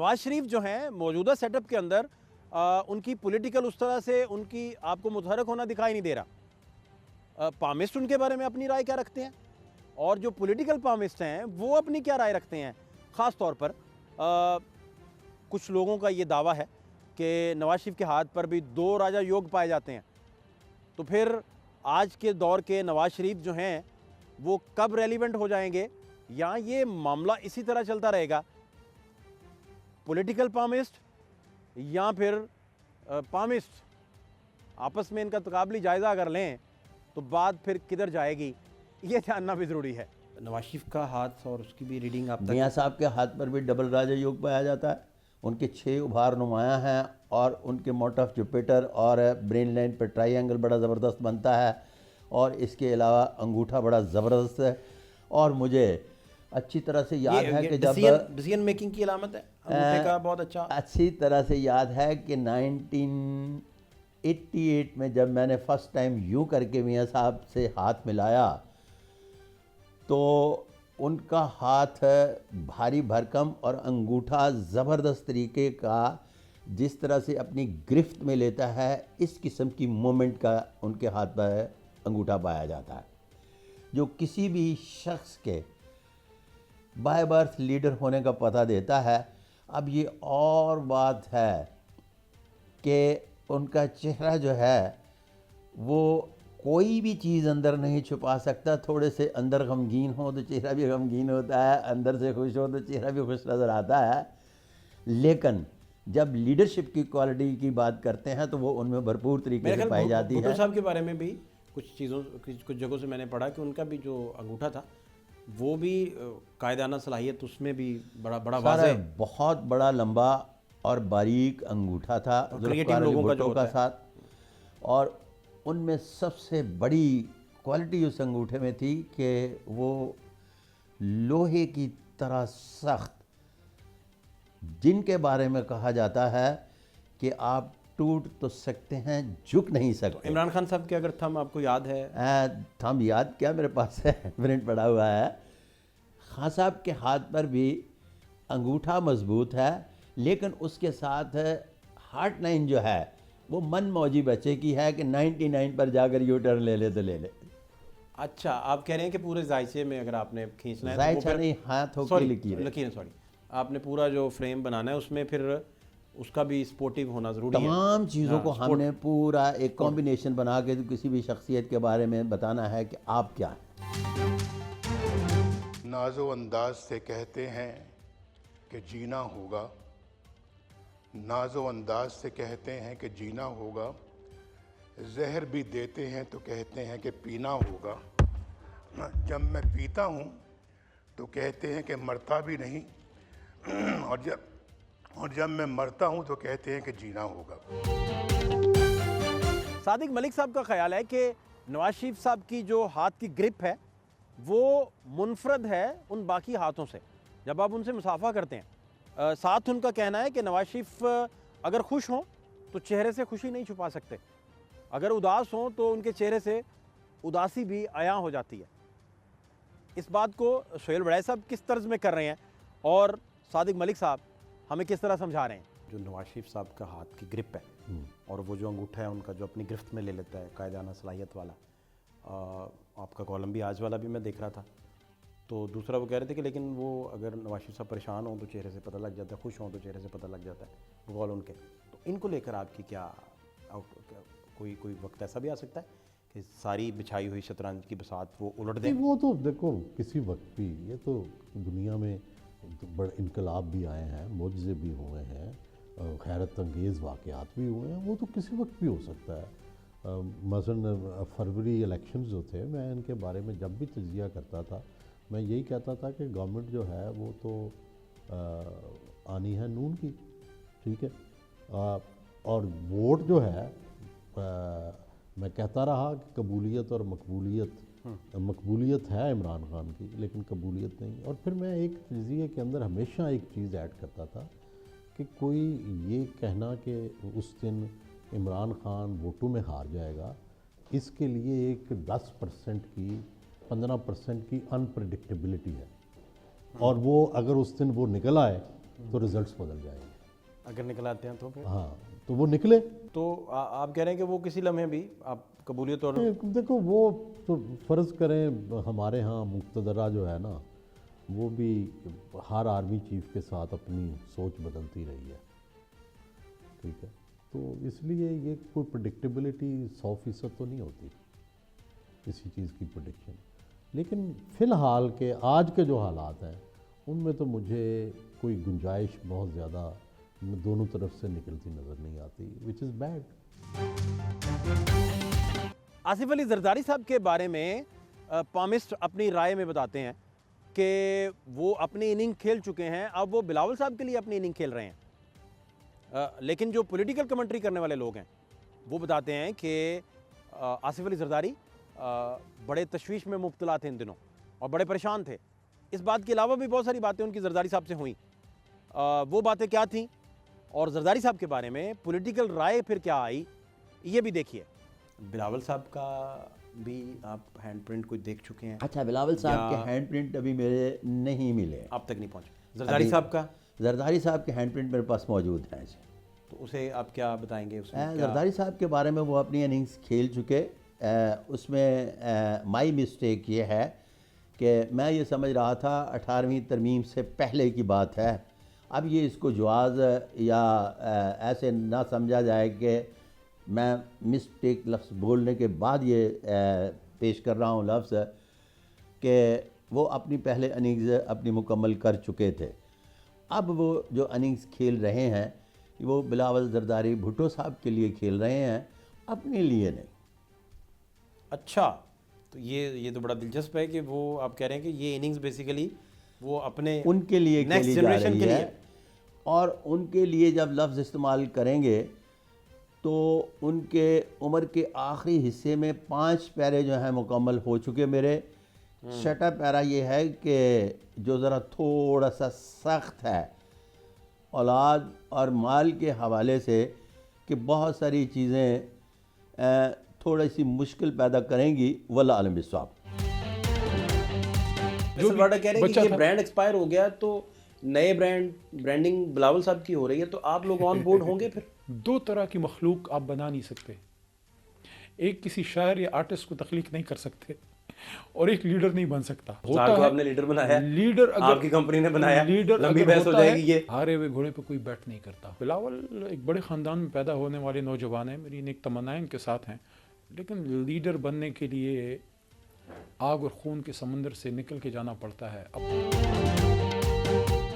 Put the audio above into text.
नवाज शरीफ जो हैं मौजूदा सेटअप के अंदर उनकी पॉलिटिकल उस तरह से उनकी आपको मुतहरक होना दिखाई नहीं दे रहा। पामिस्ट उनके बारे में अपनी राय क्या रखते हैं और जो पॉलिटिकल पामिस्ट हैं वो अपनी क्या राय रखते हैं। ख़ास तौर पर कुछ लोगों का ये दावा है कि नवाज शरीफ के हाथ पर भी 2 राजा योग पाए जाते हैं। तो फिर आज के दौर के नवाज शरीफ जो हैं वो कब रेलिवेंट हो जाएंगे या ये मामला इसी तरह चलता रहेगा, पॉलिटिकल पामिस्ट या फिर पामिस्ट आपस में इनका तकाबली जायज़ा अगर लें तो बात फिर किधर जाएगी, ये जानना भी ज़रूरी है। नवाज शरीफ का हाथ और उसकी भी रीडिंग आप मियाँ साहब के हाथ पर भी डबल राजा योग पाया जाता है। उनके 6 उभार नुमायाँ हैं और उनके मोट ऑफ जुपिटर और ब्रेन लाइन पर ट्राइंगल बड़ा ज़बरदस्त बनता है और इसके अलावा अंगूठा बड़ा ज़बरदस्त है। और मुझे अच्छी तरह से याद है कि जब डिसीजन मेकिंग की अलामत है अंगूठे का, बहुत अच्छा अच्छी तरह से याद है कि 1988 में जब मैंने फ़र्स्ट टाइम यूँ करके मियाँ साहब से हाथ मिलाया तो उनका हाथ भारी भरकम और अंगूठा ज़बरदस्त तरीके का जिस तरह से अपनी गिरफ्त में लेता है, इस किस्म की मोमेंट का उनके हाथ पर अंगूठा पाया जाता है, जो किसी भी शख्स के बाय बर्थ लीडर होने का पता देता है। अब ये और बात है कि उनका चेहरा जो है वो कोई भी चीज़ अंदर नहीं छुपा सकता। थोड़े से अंदर गमगीन हो तो चेहरा भी गमगीन होता है, अंदर से खुश हो तो चेहरा भी खुश नज़र आता है। लेकिन जब लीडरशिप की क्वालिटी की बात करते हैं तो वो उनमें भरपूर तरीके से पाई जाती है। भुट्टो साहब के बारे में भी कुछ जगहों से मैंने पढ़ा कि उनका भी जो अंगूठा था वो भी कायदाना सलाहियत उसमें भी बड़ा वाज़ेह, बहुत बड़ा लंबा और बारीक अंगूठा था क्रिएटिव लोगों का साथ। और उनमें सबसे बड़ी क्वालिटी उस अंगूठे में थी कि वो लोहे की तरह सख्त, जिनके बारे में कहा जाता है कि आप टूट तो सकते हैं, झुक नहीं सकते। तो इमरान खान साहब के अगर थंब आपको याद है? थंब याद क्या, मेरे पास है, प्रिंट पड़ा हुआ है। खान साहब के हाथ पर भी अंगूठा मजबूत है, लेकिन उसके साथ हार्ट लाइन जो है वो मन मौजी बच्चे की है कि 99 पर जाकर यू टर्न ले ले तो ले ले। अच्छा, आप कह रहे हैं कि पूरे जायचे में अगर आपने खींचना है जायचा नहीं, हाथों की लकीर सॉरी, आपने पूरा जो फ्रेम बनाना है उसमें फिर उसका भी स्पोर्टिव होना ज़रूरी है। तमाम चीज़ों को हमने पूरा एक कॉम्बिनेशन बना के तो किसी भी शख्सियत के बारे में बताना है कि आप क्या हैं। नाज़ो अंदाज से कहते हैं कि जीना होगा, नाज़ो अंदाज से कहते हैं कि जीना होगा, जहर भी देते हैं तो कहते हैं कि पीना होगा। जब मैं पीता हूँ तो कहते हैं कि मरता भी नहीं, और जब मैं मरता हूँ तो कहते हैं कि जीना होगा। सादिक मलिक साहब का ख्याल है कि नवाज शरीफ साहब की जो हाथ की ग्रिप है वो मुनफरद है उन बाकी हाथों से जब आप उनसे मुसाफा करते हैं। साथ उनका कहना है कि नवाज शरीफ अगर खुश हों तो चेहरे से खुशी नहीं छुपा सकते, अगर उदास हों तो उनके चेहरे से उदासी भी आया हो जाती है। इस बात को सोहेल बड़ाई साहब किस तर्ज में कर रहे हैं और सादिक मलिक साहब हमें किस तरह समझा रहे हैं? जो नवाज शरीफ साहब का हाथ की ग्रिप है और वो जो अंगूठा है उनका जो अपनी गिरफ्त में ले लेता है, कायदाना सलाहियत वाला, आपका कॉलम भी आज वाला भी मैं देख रहा था, तो दूसरा वो कह रहे थे कि लेकिन वो अगर नवाज शरीफ साहब परेशान हों तो चेहरे से पता लग जाता है, खुश हों तो चेहरे से पता लग जाता है, बकौल उनके। तो इनको लेकर आपकी क्या कोई वक्त ऐसा भी आ सकता है कि सारी बिछाई हुई शतरंज की बसात वो उलट दें? वो तो देखो किसी वक्त भी, ये तो दुनिया में बड़े इनकलाब भी आए हैं, मुआज़े भी हुए हैं, हैरत अंगेज़ वाक़यात भी हुए हैं, वो तो किसी वक्त भी हो सकता है। मसलन फरवरी इलेक्शंस जो थे, मैं इनके बारे में जब भी तजिया करता था मैं यही कहता था कि गवर्नमेंट जो है वो तो आनी है नून की, ठीक है, और वोट जो है मैं कहता रहा कि कबूलियत और मकबूलियत है इमरान खान की, लेकिन कबूलियत नहीं। और फिर मैं एक तजिए के अंदर हमेशा एक चीज़ ऐड करता था कि कोई ये कहना कि उस दिन इमरान खान वोटों में हार जाएगा, इसके लिए एक 10% की 15% की अनप्रडिक्टेबिलिटी है। और वो अगर उस दिन वो निकल आए तो रिजल्ट्स बदल जाएंगे। अगर निकल आते हैं तो फिर हाँ, तो वो निकले। तो आप कह रहे हैं कि वो किसी लम्हे भी आप कबूलियत और देखो वो तो फ़र्ज़ करें हमारे यहाँ मुक़्तदरा जो है ना, वो भी हर आर्मी चीफ़ के साथ अपनी सोच बदलती रही है, ठीक है। तो इसलिए ये कोई प्रेडिक्टेबिलिटी 100% तो नहीं होती किसी चीज़ की प्रेडिक्शन। लेकिन फ़िलहाल के आज के जो हालात हैं उनमें तो मुझे कोई गुंजाइश बहुत ज़्यादा दोनों तरफ से निकलती नज़र नहीं आती, which is bad. Asif Ali Zardari साहब के बारे में पामिस्ट अपनी राय में बताते हैं कि वो अपनी इनिंग खेल चुके हैं, अब वो बिलावल साहब के लिए अपनी इनिंग खेल रहे हैं। लेकिन जो पॉलिटिकल कमेंट्री करने वाले लोग हैं वो बताते हैं कि आसिफ अली जरदारी बड़े तशवीश में मुब्तला थे इन दिनों और बड़े परेशान थे। इस बात के अलावा भी बहुत सारी बातें उनकी जरदारी साहब से हुई। वो बातें क्या थीं और जरदारी साहब के बारे में पॉलिटिकल राय फिर क्या आई, ये भी देखिए। बिलावल साहब का भी आप हैंड प्रिंट कोई देख चुके हैं? अच्छा, बिलावल साहब के हैंड प्रिंट अभी मेरे नहीं मिले, आप तक नहीं पहुँचे। जरदारी साहब का? जरदारी साहब के हैंड प्रिंट मेरे पास मौजूद हैं। तो उसे आप क्या बताएंगे? उसमें जरदारी साहब के बारे में वो अपनी इनिंग्स खेल चुके। उसमें माई मिस्टेक ये है कि मैं ये समझ रहा था 18वीं तरमीम से पहले की बात है। अब ये इसको जवाज़ या ऐसे ना समझा जाए कि मैं मिस्टेक लफ्ज़ बोलने के बाद ये पेश कर रहा हूँ लफ्ज़ कि वो अपनी पहले इनिंग्स अपनी मुकम्मल कर चुके थे। अब वो जो इनिंग्स खेल रहे हैं वो बिलावल जरदारी भुट्टो साहब के लिए खेल रहे हैं, अपने लिए नहीं। अच्छा, तो ये तो बड़ा दिलचस्प है कि वो आप कह रहे हैं कि ये इनिंग्स बेसिकली वो अपने उनके लिए नेक्स्ट खेली जा जनरेशन रही के लिए है। और उनके लिए जब लफ्ज़ इस्तेमाल करेंगे तो उनके उम्र के आखिरी हिस्से में 5 पैरे जो हैं मुकम्मल हो चुके मेरे। छठा पैरा ये है कि जो ज़रा थोड़ा सा सख्त है औलाद और माल के हवाले से, कि बहुत सारी चीज़ें थोड़ी सी मुश्किल पैदा करेंगी। वल्लाह आलम बिस्वाब। सलवाडा कह रहे हैं कि ये ब्रांड एक्सपायर हो गया तो नए ब्रांडिंग बिलावल साहब की हो रही है, तो आप लोग ऑन बोर्ड होंगे फिर? दो तरह की मखलूक आप बना नहीं सकते। एक किसी शायर या आर्टिस्ट को तख्लीक नहीं कर सकते और एक लीडर नहीं बन सकता। होता है आपने लीडर बनाया, लीडर अगर आपकी कंपनी ने बनाया, लीडर लंबी बहस हो जाएगी। ये हारे हुए घोड़े पे कोई बैठ नहीं करता। बिलावल एक बड़े ख़ानदान में पैदा होने वाले नौजवान हैं, मेरी नेक तमन्नाएं उनके साथ हैं, लेकिन लीडर बनने के लिए आग और खून के समंदर से निकल के जाना पड़ता है। अब